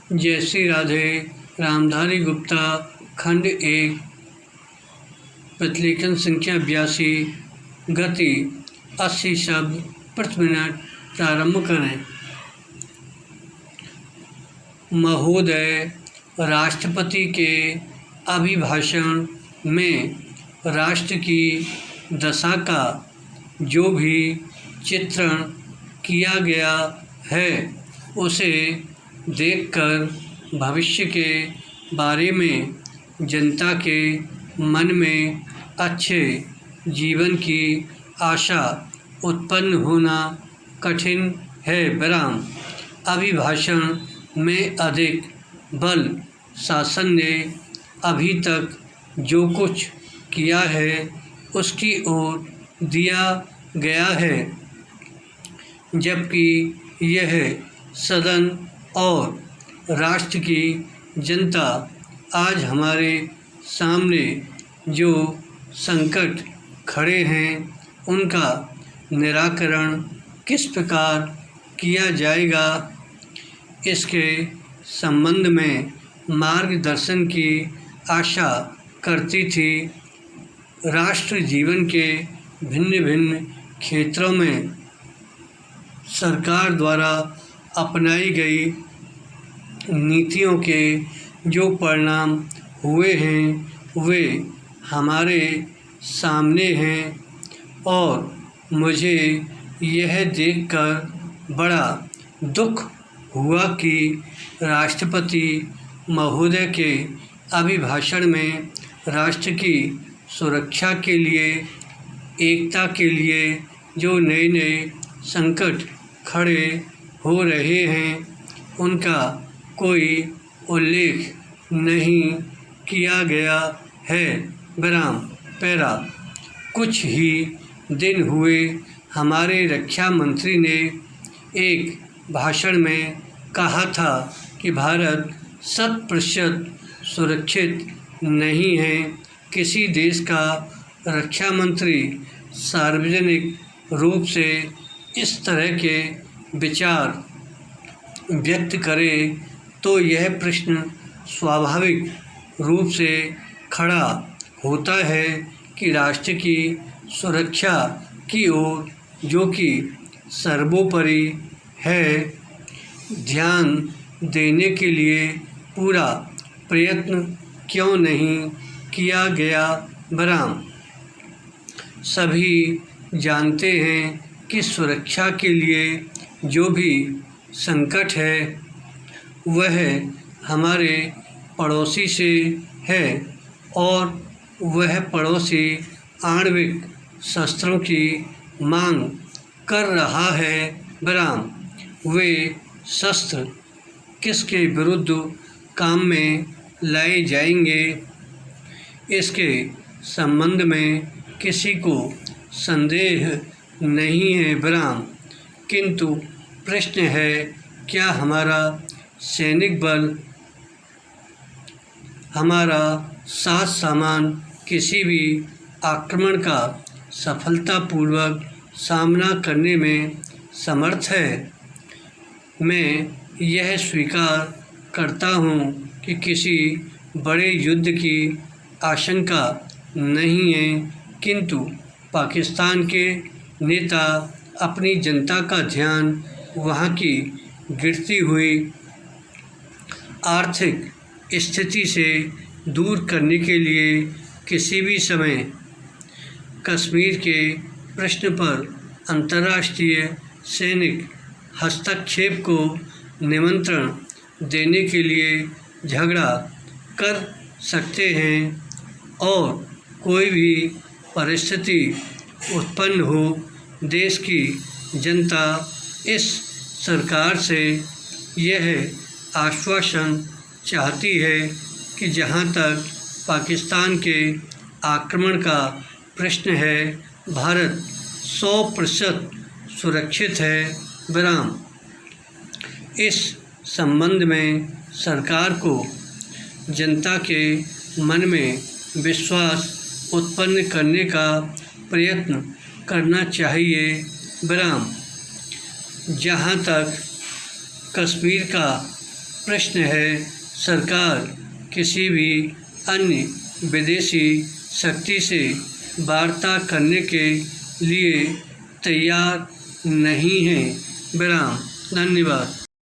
जय श्री राधे। रामधारी गुप्ता खंड 1 प्रतिलेखन संख्या 82 गति 80 शब्द प्रति मिनट प्रारंभ करें। महोदय, राष्ट्रपति के अभिभाषण में राष्ट्र की दशा का जो भी चित्रण किया गया है उसे देखकर भविष्य के बारे में जनता के मन में अच्छे जीवन की आशा उत्पन्न होना कठिन है। विराम। अभिभाषण में अधिक बल शासन ने अभी तक जो कुछ किया है उसकी ओर दिया गया है, जबकि यह सदन और राष्ट्र की जनता आज हमारे सामने जो संकट खड़े हैं उनका निराकरण किस प्रकार किया जाएगा, इसके संबंध में मार्गदर्शन की आशा करती थी। राष्ट्र जीवन के भिन्न भिन्न क्षेत्रों में सरकार द्वारा अपनाई गई नीतियों के जो परिणाम हुए हैं वे हमारे सामने हैं और मुझे यह देखकर बड़ा दुख हुआ कि राष्ट्रपति महोदय के अभिभाषण में राष्ट्र की सुरक्षा के लिए, एकता के लिए जो नए नए संकट खड़े हो रहे हैं उनका कोई उल्लेख नहीं किया गया है। विराम। पैरा। कुछ ही दिन हुए हमारे रक्षा मंत्री ने एक भाषण में कहा था कि भारत 100% सुरक्षित नहीं है। किसी देश का रक्षा मंत्री सार्वजनिक रूप से इस तरह के विचार व्यक्त करे तो यह प्रश्न स्वाभाविक रूप से खड़ा होता है कि राष्ट्र की सुरक्षा की ओर, जो कि सर्वोपरि है, ध्यान देने के लिए पूरा प्रयत्न क्यों नहीं किया गया। विराम। सभी जानते हैं कि सुरक्षा के लिए जो भी संकट है वह हमारे पड़ोसी से है और वह पड़ोसी आणविक शस्त्रों की मांग कर रहा है। विराम। वे शस्त्र किसके विरुद्ध काम में लाए जाएंगे, इसके संबंध में किसी को संदेह नहीं है। विराम। किंतु प्रश्न है, क्या हमारा सैनिक बल, हमारा साज सामान किसी भी आक्रमण का सफलतापूर्वक सामना करने में समर्थ है? मैं यह स्वीकार करता हूँ कि किसी बड़े युद्ध की आशंका नहीं है, किंतु पाकिस्तान के नेता अपनी जनता का ध्यान वहाँ की गिरती हुई आर्थिक स्थिति से दूर करने के लिए किसी भी समय कश्मीर के प्रश्न पर अंतर्राष्ट्रीय सैनिक हस्तक्षेप को निमंत्रण देने के लिए झगड़ा कर सकते हैं और कोई भी परिस्थिति उत्पन्न हो, देश की जनता इस सरकार से यह आश्वासन चाहती है कि जहां तक पाकिस्तान के आक्रमण का प्रश्न है, भारत 100% सुरक्षित है। विराम। इस संबंध में सरकार को जनता के मन में विश्वास उत्पन्न करने का प्रयत्न करना चाहिए। विराम। जहाँ तक कश्मीर का प्रश्न है, सरकार किसी भी अन्य विदेशी शक्ति से वार्ता करने के लिए तैयार नहीं है। विराम। धन्यवाद।